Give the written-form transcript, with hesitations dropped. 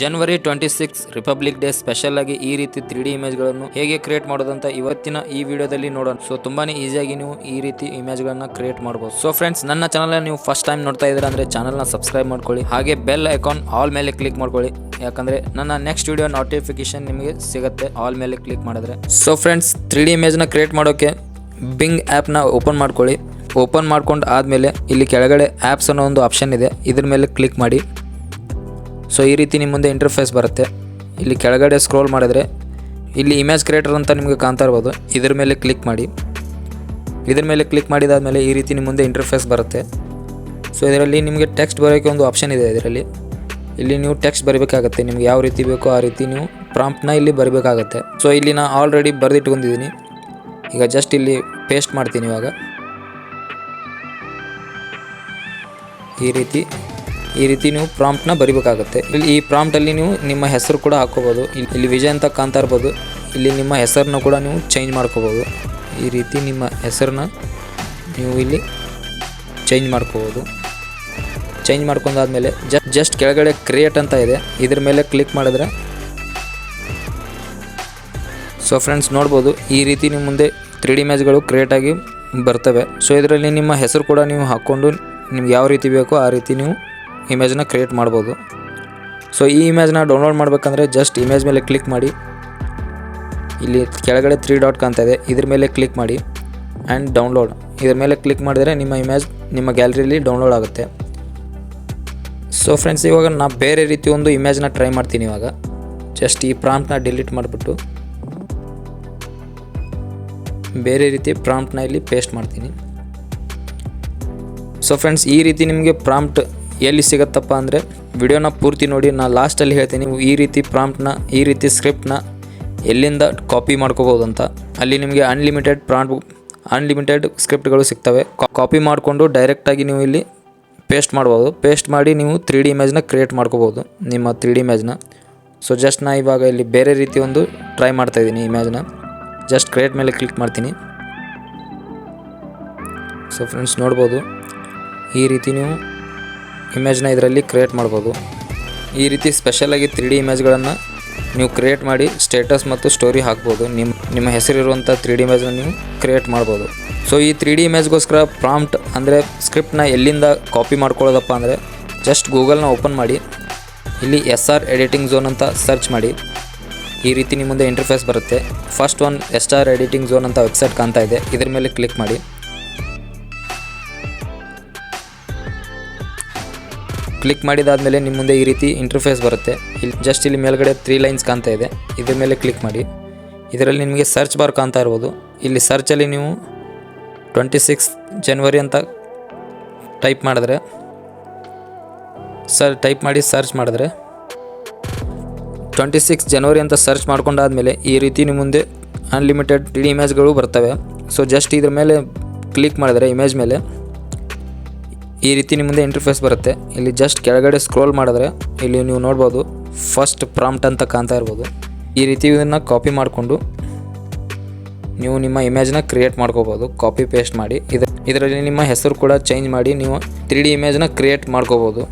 ಜನವರಿ 26 republic day special ಆಗಿ ಈ ರೀತಿ 3D ಇಮೇಜ್ಗಳನ್ನು ಹೇಗೆ ಕ್ರಿಯೇಟ್ ಮಾಡೋದಂತ ಇವತ್ತಿನ ಈ ವಿಡಿಯೋದಲ್ಲಿ ನೋಡೋಣ. ಸೊ ತುಂಬಾನೇ ಈಸಿಯಾಗಿ ನೀವು ಈ ರೀತಿ ಇಮೇಜ್ಗಳನ್ನ ಕ್ರಿಯೇಟ್ ಮಾಡಬಹುದು. ಸೊ ಫ್ರೆಂಡ್ಸ್, ನನ್ನ ಚಾನಲ್ ನೀವು ಫಸ್ಟ್ ಟೈಮ್ ನೋಡ್ತಾ ಇದ್ದೀರಾ ಅಂದ್ರೆ ಚಾನಲ್ನ ಸಬ್ಸ್ಕ್ರೈಬ್ ಮಾಡ್ಕೊಳ್ಳಿ, ಹಾಗೆ ಬೆಲ್ ಐಕಾನ್ ಆಲ್ ಮೇಲೆ ಕ್ಲಿಕ್ ಮಾಡ್ಕೊಳ್ಳಿ, ಯಾಕಂದ್ರೆ ನನ್ನ ನೆಕ್ಸ್ಟ್ ವಿಡಿಯೋ ನೋಟಿಫಿಕೇಶನ್ ನಿಮಗೆ ಸಿಗುತ್ತೆ ಆಲ್ ಮೇಲೆ ಕ್ಲಿಕ್ ಮಾಡಿದ್ರೆ. ಸೊ ಫ್ರೆಂಡ್ಸ್, 3D ಇಮೇಜ್ನ ಕ್ರಿಯೇಟ್ ಮಾಡೋಕೆ ಬಿಂಗ್ ಆ್ಯಪ್ನ ಓಪನ್ ಮಾಡ್ಕೊಳ್ಳಿ. ಓಪನ್ ಮಾಡ್ಕೊಂಡು ಆದಮೇಲೆ ಇಲ್ಲಿ ಕೆಳಗಡೆ ಆ್ಯಪ್ಸ್ ಅನ್ನೋ ಒಂದು ಆಪ್ಷನ್ ಇದೆ, ಇದ್ರ ಮೇಲೆ ಕ್ಲಿಕ್ ಮಾಡಿ. ಸೊ ಈ ರೀತಿ ನಿಮ್ಮ ಮುಂದೆ ಇಂಟರ್ಫೇಸ್ ಬರುತ್ತೆ. ಇಲ್ಲಿ ಕೆಳಗಡೆ ಸ್ಕ್ರೋಲ್ ಮಾಡಿದ್ರೆ ಇಲ್ಲಿ ಇಮೇಜ್ ಕ್ರಿಯೇಟರ್ ಅಂತ ನಿಮಗೆ ಕಾಣ್ತಾ ಇರ್ಬೋದು, ಇದ್ರ ಮೇಲೆ ಕ್ಲಿಕ್ ಮಾಡಿ. ಇದ್ರ ಮೇಲೆ ಕ್ಲಿಕ್ ಮಾಡಿದಾದಮೇಲೆ ಈ ರೀತಿ ನಿಮ್ಮ ಮುಂದೆ ಇಂಟರ್ಫೇಸ್ ಬರುತ್ತೆ. ಸೊ ಇದರಲ್ಲಿ ನಿಮಗೆ ಟೆಕ್ಸ್ಟ್ ಬರೋಕ್ಕೆ ಒಂದು ಆಪ್ಷನ್ ಇದೆ. ಇದರಲ್ಲಿ ಇಲ್ಲಿ ನೀವು ಟೆಕ್ಸ್ಟ್ ಬರಬೇಕಾಗತ್ತೆ, ನಿಮ್ಗೆ ಯಾವ ರೀತಿ ಬೇಕೋ ಆ ರೀತಿ ನೀವು ಪ್ರಾಂಪ್ಟ್ನ ಇಲ್ಲಿ ಬರಬೇಕಾಗತ್ತೆ. ಸೊ ಇಲ್ಲಿ ನಾನು ಆಲ್ರೆಡಿ ಬರೆದಿಟ್ಕೊಂಡಿದ್ದೀನಿ, ಈಗ ಜಸ್ಟ್ ಇಲ್ಲಿ ಪೇಸ್ಟ್ ಮಾಡ್ತೀನಿ. ಇವಾಗ ಈ ರೀತಿ ನೀವು ಪ್ರಾಂಪ್ಟ್ನ ಬರಿಬೇಕಾಗುತ್ತೆ. ಇಲ್ಲಿ ಈ ಪ್ರಾಂಪ್ಟಲ್ಲಿ ನೀವು ನಿಮ್ಮ ಹೆಸರು ಕೂಡ ಹಾಕ್ಕೋಬೋದು. ಇಲ್ಲಿ ವಿಜಯ್ ಅಂತ ಕಾಣ್ತಾ ಇರ್ಬೋದು, ಇಲ್ಲಿ ನಿಮ್ಮ ಹೆಸರನ್ನ ಕೂಡ ನೀವು ಚೇಂಜ್ ಮಾಡ್ಕೋಬೋದು. ಈ ರೀತಿ ನಿಮ್ಮ ಹೆಸರನ್ನ ನೀವು ಇಲ್ಲಿ ಚೇಂಜ್ ಮಾಡ್ಕೋಬೋದು. ಚೇಂಜ್ ಮಾಡ್ಕೊಂಡಾದ್ಮೇಲೆ ಜಸ್ಟ್ ಕೆಳಗಡೆ ಕ್ರಿಯೇಟ್ ಅಂತ ಇದೆ, ಇದ್ರ ಮೇಲೆ ಕ್ಲಿಕ್ ಮಾಡಿದ್ರೆ ಸೊ ಫ್ರೆಂಡ್ಸ್ ನೋಡ್ಬೋದು ಈ ರೀತಿ ನಿಮ್ಮ ಮುಂದೆ 3D ಇಮೇಜ್ಗಳು ಕ್ರಿಯೇಟಾಗಿ ಬರ್ತವೆ. ಸೊ ಇದರಲ್ಲಿ ನಿಮ್ಮ ಹೆಸರು ಕೂಡ ನೀವು ಹಾಕ್ಕೊಂಡು ನಿಮ್ಗೆ ಯಾವ ರೀತಿ ಬೇಕೋ ಆ ರೀತಿ ನೀವು ಇಮೇಜ್ನ ಕ್ರಿಯೇಟ್ ಮಾಡ್ಬೋದು. ಸೊ ಈ ಇಮೇಜ್ನ ಡೌನ್ಲೋಡ್ ಮಾಡಬೇಕಂದ್ರೆ ಜಸ್ಟ್ ಇಮೇಜ್ ಮೇಲೆ ಕ್ಲಿಕ್ ಮಾಡಿ. ಇಲ್ಲಿ ಕೆಳಗಡೆ 3 ಡಾಟ್ ಕಾಣ್ತಾ ಇದೆ, ಇದ್ರ ಮೇಲೆ ಕ್ಲಿಕ್ ಮಾಡಿ ಆ್ಯಂಡ್ ಡೌನ್ಲೋಡ್. ಇದ್ರ ಮೇಲೆ ಕ್ಲಿಕ್ ಮಾಡಿದರೆ ನಿಮ್ಮ ಇಮೇಜ್ ನಿಮ್ಮ ಗ್ಯಾಲರಿಯಲ್ಲಿ ಡೌನ್ಲೋಡ್ ಆಗುತ್ತೆ. ಸೊ ಫ್ರೆಂಡ್ಸ್, ಇವಾಗ ನಾನು ಬೇರೆ ರೀತಿ ಒಂದು ಇಮೇಜ್ನ ಟ್ರೈ ಮಾಡ್ತೀನಿ. ಇವಾಗ ಜಸ್ಟ್ ಈ ಪ್ರಾಂಪ್ಟ್ನ ಡಿಲೀಟ್ ಮಾಡಿಬಿಟ್ಟು ಬೇರೆ ರೀತಿ ಪ್ರಾಂಪ್ಟ್ನ ಇಲ್ಲಿ ಪೇಸ್ಟ್ ಮಾಡ್ತೀನಿ. ಸೊ ಫ್ರೆಂಡ್ಸ್, ಈ ರೀತಿ ನಿಮಗೆ ಪ್ರಾಂಪ್ಟ್ ಎಲ್ಲಿ ಸಿಗುತ್ತಪ್ಪ ಅಂದರೆ ವಿಡಿಯೋನ ಪೂರ್ತಿ ನೋಡಿ, ನಾನು ಲಾಸ್ಟಲ್ಲಿ ಹೇಳ್ತೀನಿ ಈ ರೀತಿ ಪ್ರಾಂಪ್ಟ್ನ, ಈ ರೀತಿ ಸ್ಕ್ರಿಪ್ಟ್ನ ಎಲ್ಲಿಂದ ಕಾಪಿ ಮಾಡ್ಕೋಬೋದು ಅಂತ. ಅಲ್ಲಿ ನಿಮಗೆ ಅನ್ಲಿಮಿಟೆಡ್ ಸ್ಕ್ರಿಪ್ಟ್ಗಳು ಸಿಗ್ತವೆ. ಕಾಪಿ ಮಾಡಿಕೊಂಡು ಡೈರೆಕ್ಟಾಗಿ ನೀವು ಇಲ್ಲಿ ಪೇಸ್ಟ್ ಮಾಡ್ಬೋದು. ಪೇಸ್ಟ್ ಮಾಡಿ ನೀವು 3D ಇಮೇಜ್ನ ಕ್ರಿಯೇಟ್ ಮಾಡ್ಕೋಬೋದು, ನಿಮ್ಮ 3D ಇಮೇಜ್ನ. ಸೊ ಜಸ್ಟ್ ನಾನು ಇವಾಗ ಇಲ್ಲಿ ಬೇರೆ ರೀತಿ ಒಂದು ಟ್ರೈ ಮಾಡ್ತಾಯಿದ್ದೀನಿ ಇಮೇಜ್ನ. ಜಸ್ಟ್ ಕ್ರಿಯೇಟ್ ಮೇಲೆ ಕ್ಲಿಕ್ ಮಾಡ್ತೀನಿ. ಸೊ ಫ್ರೆಂಡ್ಸ್ ನೋಡ್ಬೋದು ಈ ರೀತಿ ನೀವು ಇಮೇಜ್ನ ಇದರಲ್ಲಿ ಕ್ರಿಯೇಟ್ ಮಾಡ್ಬೋದು. ಈ ರೀತಿ ಸ್ಪೆಷಲಾಗಿ 3D ಇಮೇಜ್ಗಳನ್ನು ನೀವು ಕ್ರಿಯೇಟ್ ಮಾಡಿ ಸ್ಟೇಟಸ್ ಮತ್ತು ಸ್ಟೋರಿ ಹಾಕ್ಬೋದು. ನಿಮ್ಮ ಹೆಸರಿರುವಂಥ 3D ಇಮೇಜ್ನ ನೀವು ಕ್ರಿಯೇಟ್ ಮಾಡ್ಬೋದು. ಸೊ ಈ 3D ಇಮೇಜ್ಗೋಸ್ಕರ ಪ್ರಾಂಪ್ಟ್ ಅಂದರೆ ಸ್ಕ್ರಿಪ್ಟ್ನ ಎಲ್ಲಿಂದ ಕಾಪಿ ಮಾಡ್ಕೊಳ್ಳೋದಪ್ಪ ಅಂದರೆ ಜಸ್ಟ್ ಗೂಗಲ್ನ ಓಪನ್ ಮಾಡಿ, ಇಲ್ಲಿ SR ಎಡಿಟಿಂಗ್ ಝೋನ್ ಅಂತ ಸರ್ಚ್ ಮಾಡಿ. ಈ ರೀತಿ ನಿಮ್ಮ ಮುಂದೆ ಇಂಟರ್ಫೇಸ್ ಬರುತ್ತೆ. First one SR editing zone ಅಂತ ವೆಬ್ಸೈಟ್ ಕಾಣ್ತಾ ಇದೆ, ಇದ್ರ ಮೇಲೆ ಕ್ಲಿಕ್ ಮಾಡಿ. ಕ್ಲಿಕ್ ಮಾಡಿದಾದಮೇಲೆ ನಿಮ್ಮ ಮುಂದೆ ಈ ರೀತಿ ಇಂಟರ್ಫೇಸ್ ಬರುತ್ತೆ. ಇಲ್ಲಿ ಮೇಲ್ಗಡೆ 3 ಲೈನ್ಸ್ ಕಾಣ್ತಾ ಇದೆ, ಇದ್ರ ಮೇಲೆ ಕ್ಲಿಕ್ ಮಾಡಿ. ಇದರಲ್ಲಿ ನಿಮಗೆ ಸರ್ಚ್ ಬಾರ್ ಕಾಣ್ತಾ ಇರ್ಬೋದು. ಇಲ್ಲಿ ಸರ್ಚಲ್ಲಿ ನೀವು 26 ಜನವರಿ ಅಂತ ಟೈಪ್ ಮಾಡಿದ್ರೆ ಸರ್ಚ್ ಮಾಡಿದ್ರೆ 26 ಜನವರಿ ಅಂತ ಸರ್ಚ್ ಮಾಡ್ಕೊಂಡಾದ್ಮೇಲೆ ಈ ರೀತಿ ನಿಮ್ಮ ಮುಂದೆ ಅನ್ಲಿಮಿಟೆಡ್ 3D ಇಮೇಜ್ಗಳು ಬರ್ತವೆ. ಸೊ ಜಸ್ಟ್ ಇದ್ರ ಮೇಲೆ ಕ್ಲಿಕ್ ಮಾಡಿದ್ರೆ ಇಮೇಜ್ ಮೇಲೆ ಈ ರೀತಿ ನಿಮ್ಮ ಮುಂದೆ ಇಂಟರ್ಫೇಸ್ ಬರುತ್ತೆ. ಇಲ್ಲಿ ಜಸ್ಟ್ ಕೆಳಗಡೆ ಸ್ಕ್ರೋಲ್ ಮಾಡಿದ್ರೆ ಇಲ್ಲಿ ನೀವು ನೋಡ್ಬೋದು ಫಸ್ಟ್ ಪ್ರಾಂಪ್ಟ್ ಅಂತ ಕಾಣ್ತಾ ಇರ್ಬೋದು. ಈ ರೀತಿ ಇದನ್ನು ಕಾಪಿ ಮಾಡಿಕೊಂಡು ನೀವು ನಿಮ್ಮ ಇಮೇಜ್ನ ಕ್ರಿಯೇಟ್ ಮಾಡ್ಕೋಬೋದು, ಕಾಪಿ ಪೇಸ್ಟ್ ಮಾಡಿ. ಇದರಲ್ಲಿ ನಿಮ್ಮ ಹೆಸರು ಕೂಡ ಚೇಂಜ್ ಮಾಡಿ ನೀವು 3D ಇಮೇಜ್ನ ಕ್ರಿಯೇಟ್ ಮಾಡ್ಕೋಬೋದು.